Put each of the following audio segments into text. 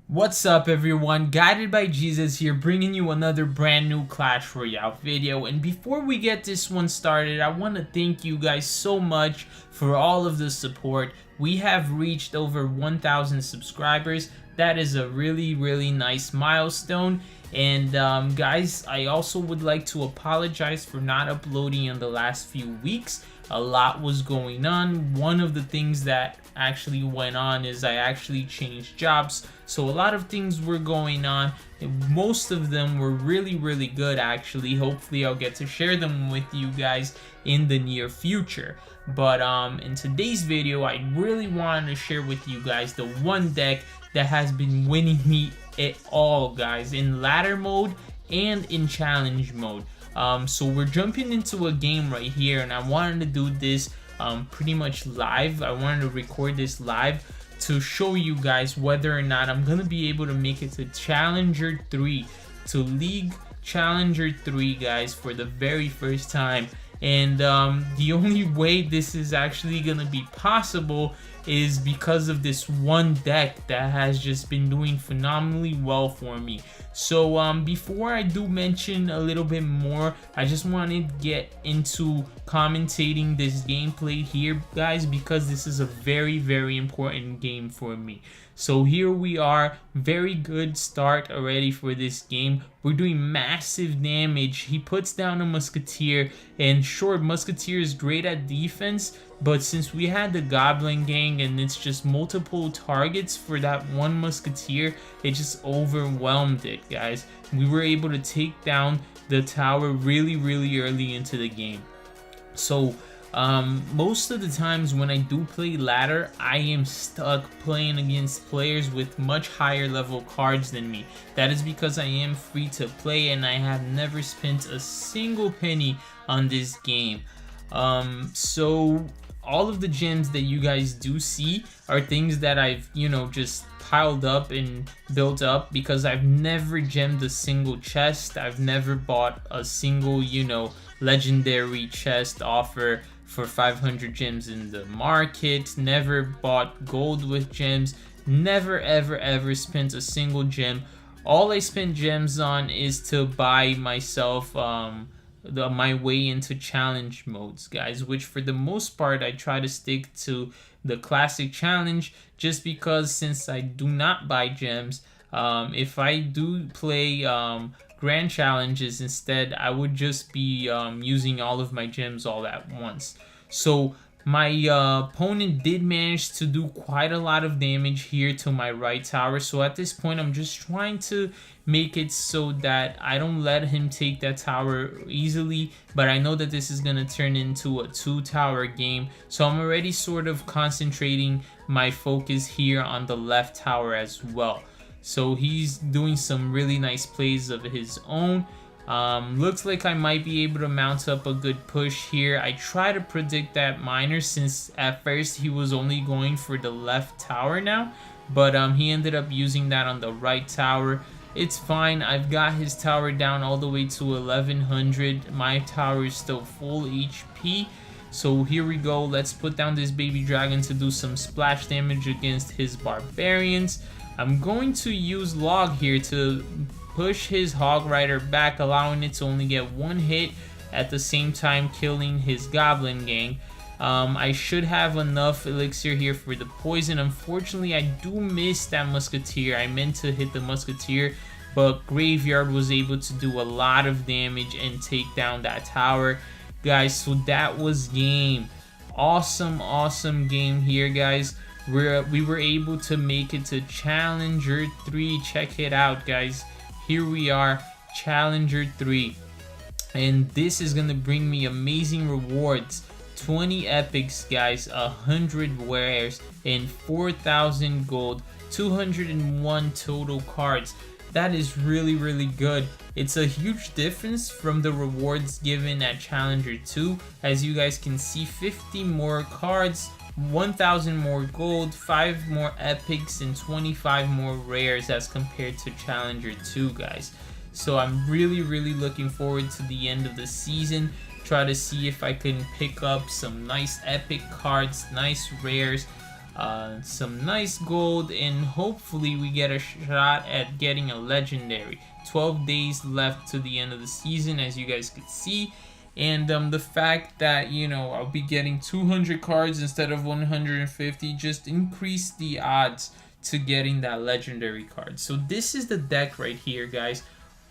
What's up everyone, Guided by Jesus here, bringing you another brand new Clash Royale video. And before we get this one started, I want to thank you guys so much for all of the support. We have reached over 1,000 subscribers. That is a really nice milestone. And guys, I also would like to apologize for not uploading in the last few weeks. A lot was going on. One of the things that actually went on is I actually changed jobs, so a lot of things were going on, and most of them were really good actually. Hopefully I'll get to share them with you guys in the near future. But in today's video, I really wanted to share with you guys the one deck that has been winning me it all, guys, in ladder mode and in challenge mode. So we're jumping into a game right here, and I wanted to do this pretty much live. I wanted to record this live to show you guys whether or not I'm gonna be able to make it to Challenger 3, to League Challenger 3, guys, for the very first time. And the only way this is actually gonna be possible is because of this one deck that has just been doing phenomenally well for me. So before I do mention a little bit more, I just want to get into commentating this gameplay here, guys, because this is a very important game for me. So here we are, very good start already for this game. We're doing massive damage. He puts down a Musketeer, and sure, Musketeer is great at defense, but since we had the Goblin Gang and it's just multiple targets for that one Musketeer, it just overwhelmed it, guys. We were able to take down the tower really early into the game. So most of the times when I do play ladder, I am stuck playing against players with much higher level cards than me. That is because I am free to play and I have never spent a single penny on this game. So all of the gems that you guys do see are things that I've, just piled up and built up because I've never gemmed a single chest. I've never bought a single, legendary chest offer for 500 gems in the market. Never bought gold with gems. Never ever spent a single gem. All I spent gems on is to buy myself my way into challenge modes, guys, which for the most part I try to stick to the classic challenge, just because since I do not buy gems, if I do play grand challenges instead, I would just be using all of my gems all at once. So my opponent did manage to do quite a lot of damage here to my right tower. So at this point, I'm just trying to make it so that I don't let him take that tower easily. But I know that this is going to turn into a 2-tower game. So I'm already sort of concentrating my focus here on the left tower as well. So he's doing some really nice plays of his own. Looks like I might be able to mount up a good push here. I try to predict that miner, since at first he was only going for the left tower now, but he ended up using that on the right tower. It's fine. I've got his tower down all the way to 1100. My tower is still full HP. So here we go. Let's put down this baby dragon to do some splash damage against his barbarians. I'm going to use log here to push his hog rider back, allowing it to only get one hit, at the same time killing his goblin gang. I should have enough elixir here for the poison. Unfortunately, I do miss that musketeer. I meant to hit the musketeer, but Graveyard was able to do a lot of damage and take down that tower, guys. So that was game. Awesome game here, guys. We were able to make it to Challenger 3. Check it out, guys. Here we are, Challenger 3. And this is going to bring me amazing rewards. 20 epics, guys, 100 wares, and 4,000 gold, 201 total cards. That is really good. It's a huge difference from the rewards given at Challenger 2. As you guys can see, 50 more cards, 1,000 more gold, 5 more epics, and 25 more rares as compared to Challenger 2, guys. So I'm really looking forward to the end of the season. Try to see if I can pick up some nice epic cards, nice rares. some nice gold, and hopefully we get a shot at getting a legendary. 12 days left to the end of the season, as you guys could see. And the fact that, you know, I'll be getting 200 cards instead of 150 just increased the odds to getting that legendary card. So this is the deck right here, guys.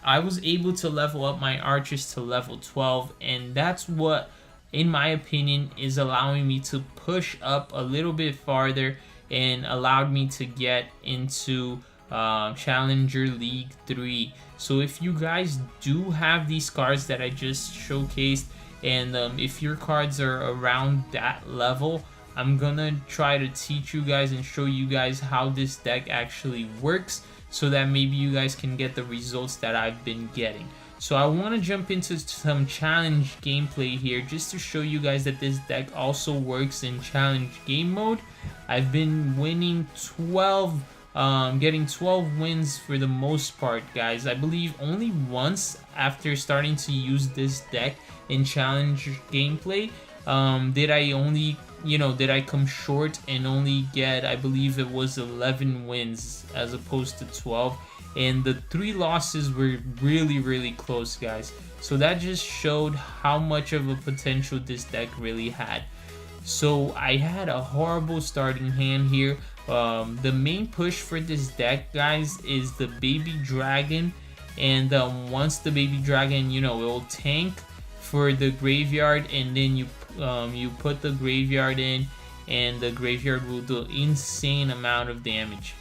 I was able to level up my archers to level 12, and that's what, in my opinion, is allowing me to push up a little bit farther and allowed me to get into Challenger League 3. So if you guys do have these cards that I just showcased, and if your cards are around that level, I'm gonna try to teach you guys and show you guys how this deck actually works, so that maybe you guys can get the results that I've been getting. So I want to jump into some challenge gameplay here just to show you guys that this deck also works in challenge game mode. I've been winning 12, getting 12 wins for the most part, guys. I believe only once after starting to use this deck in challenge gameplay did I only, did I come short and only get, I believe it was 11 wins as opposed to 12. And the 3 losses were really close, guys. So that just showed how much of a potential this deck really had. So I had a horrible starting hand here. The main push for this deck, guys, is the baby dragon. And once the baby dragon, it will tank for the graveyard, and then you put the graveyard in, and the graveyard will do insane amount of damage.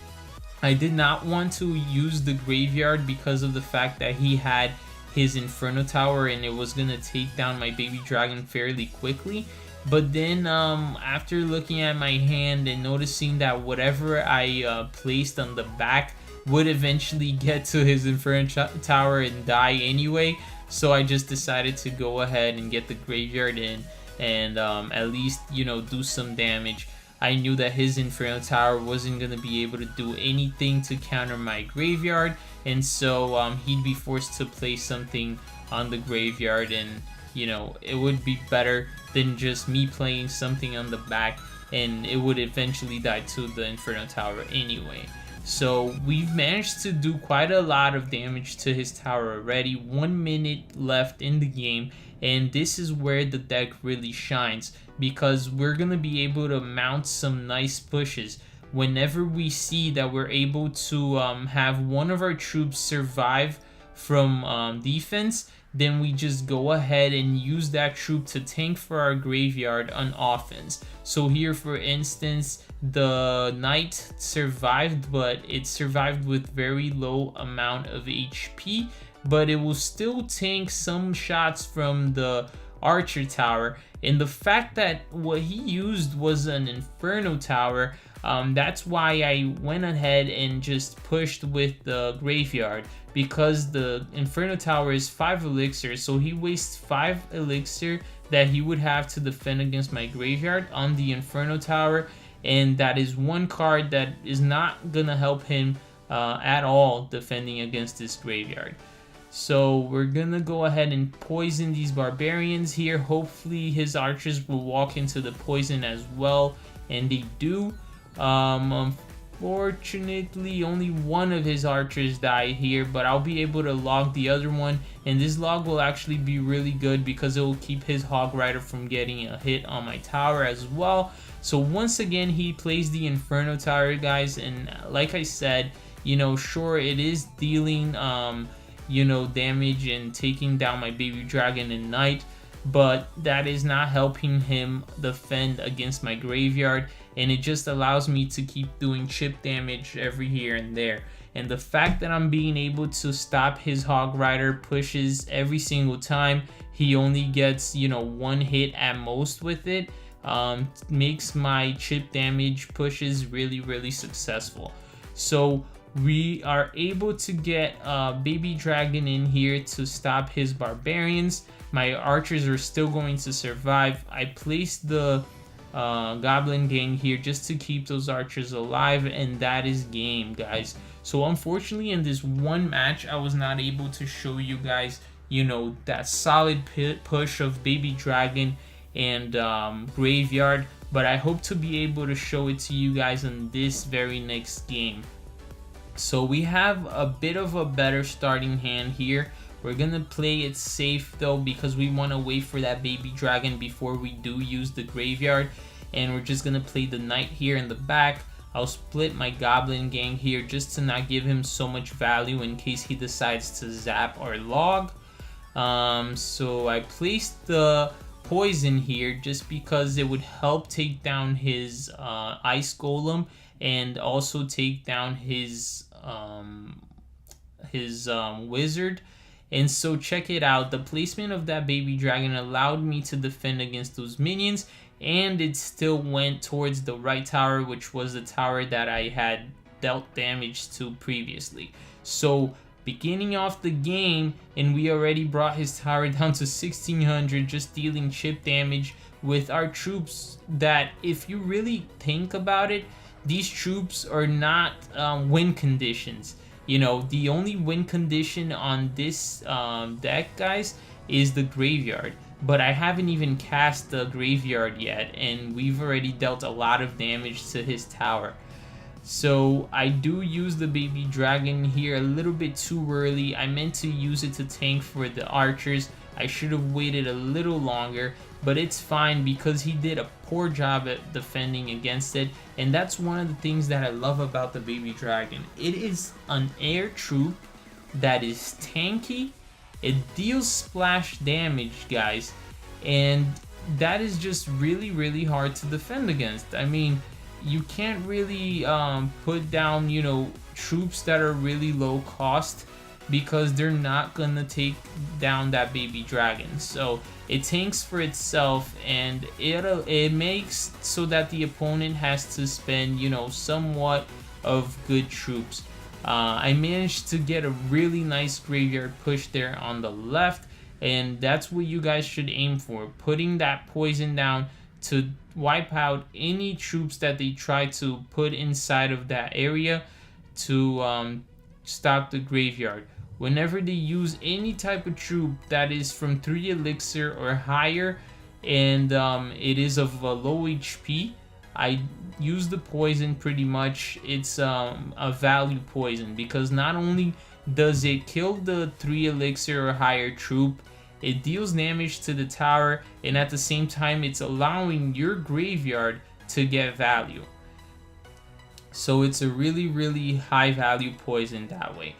I did not want to use the graveyard because of the fact that he had his Inferno Tower and it was gonna take down my baby dragon fairly quickly. But then after looking at my hand and noticing that whatever I placed on the back would eventually get to his Inferno Tower and die anyway, so I just decided to go ahead and get the graveyard in and at least, do some damage. I knew that his Inferno Tower wasn't going to be able to do anything to counter my graveyard, and so he'd be forced to play something on the graveyard, and it would be better than just me playing something on the back, and it would eventually die to the Inferno Tower anyway. So we've managed to do quite a lot of damage to his tower already. 1 minute left in the game, and this is where the deck really shines, because we're gonna be able to mount some nice pushes. Whenever we see that we're able to have one of our troops survive from defense, then we just go ahead and use that troop to tank for our graveyard on offense. So here, for instance, the knight survived, but it survived with very low amount of HP, but it will still tank some shots from the archer tower. And the fact that what he used was an Inferno Tower, that's why I went ahead and just pushed with the graveyard, because the Inferno Tower is 5 elixir, so he wastes 5 elixir that he would have to defend against my graveyard on the Inferno Tower, and that is one card that is not gonna help him at all defending against this graveyard. So we're gonna go ahead and poison these barbarians here. Hopefully his archers will walk into the poison as well, and they do. Unfortunately, only one of his archers died here, but I'll be able to log the other one, and this log will actually be really good because it will keep his Hog Rider from getting a hit on my tower as well. So once again, he plays the Inferno Tower, guys, and like I said, sure, it is dealing damage and taking down my baby dragon and knight, but that is not helping him defend against my graveyard, and it just allows me to keep doing chip damage every here and there. And the fact that I'm being able to stop his Hog Rider pushes every single time, he only gets 1 hit at most with it, makes my chip damage pushes really successful. So we are able to get baby dragon in here to stop his barbarians. My archers are still going to survive. I placed the goblin gang here just to keep those archers alive, and that is game, guys. So unfortunately, in this one match, I was not able to show you guys that solid push of baby dragon and graveyard, but I hope to be able to show it to you guys in this very next game. So we have a bit of a better starting hand here. We're gonna play it safe though, because we want to wait for that baby dragon before we do use the graveyard. And we're just gonna play the knight here in the back. I'll split my goblin gang here just to not give him so much value in case he decides to zap or log. So I placed the poison here just because it would help take down his ice golem and also take down his wizard. And so check it out, the placement of that baby dragon allowed me to defend against those minions, and it still went towards the right tower, which was the tower that I had dealt damage to previously. So beginning off the game, and we already brought his tower down to 1600, just dealing chip damage with our troops that, if you really think about it, these troops are not win conditions. You know, the only win condition on this deck, guys, is the graveyard. But I haven't even cast the graveyard yet, and we've already dealt a lot of damage to his tower. So I do use the baby dragon here a little bit too early. I meant to use it to tank for the archers. I should have waited a little longer, but it's fine because he did a poor job at defending against it. And that's one of the things that I love about the baby dragon. It is an air troop that is tanky. It deals splash damage, guys, and that is just really hard to defend against. I mean, you can't really put down, you know, troops that are really low cost, because they're not gonna take down that baby dragon. So it tanks for itself, and it makes so that the opponent has to spend, you know, somewhat of good troops. I managed to get a really nice graveyard push there on the left, and that's what you guys should aim for, putting that poison down to wipe out any troops that they try to put inside of that area to stop the graveyard. Whenever they use any type of troop that is from 3 elixir or higher, and it is of a low HP, I use the poison pretty much. It's a value poison, because not only does it kill the 3 elixir or higher troop, it deals damage to the tower, and at the same time it's allowing your graveyard to get value. So it's a really high value poison that way.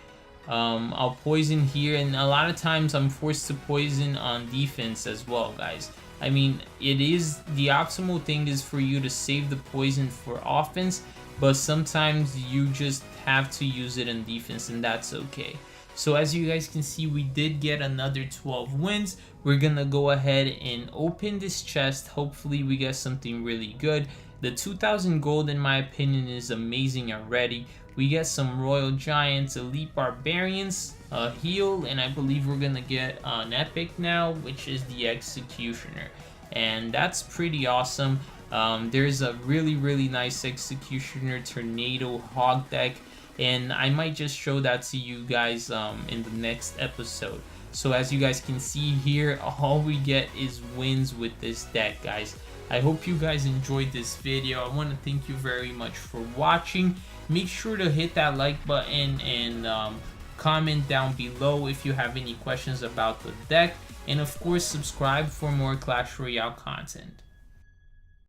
I'll poison here, and a lot of times I'm forced to poison on defense as well, guys. I mean, it is the optimal thing is for you to save the poison for offense, but sometimes you just have to use it in defense, and that's okay. So as you guys can see, we did get another 12 wins. We're gonna go ahead and open this chest. Hopefully we get something really good. The 2000 gold, in my opinion, is amazing already. We get some Royal Giants, Elite Barbarians, a heal, and I believe we're gonna get an epic now, which is the Executioner, and that's pretty awesome. There's a really nice Executioner Tornado Hog deck, and I might just show that to you guys in the next episode. So as you guys can see here, all we get is wins with this deck, guys. I hope you guys enjoyed this video. I want to thank you very much for watching. Make sure to hit that like button and comment down below if you have any questions about the deck, and of course subscribe for more Clash Royale content.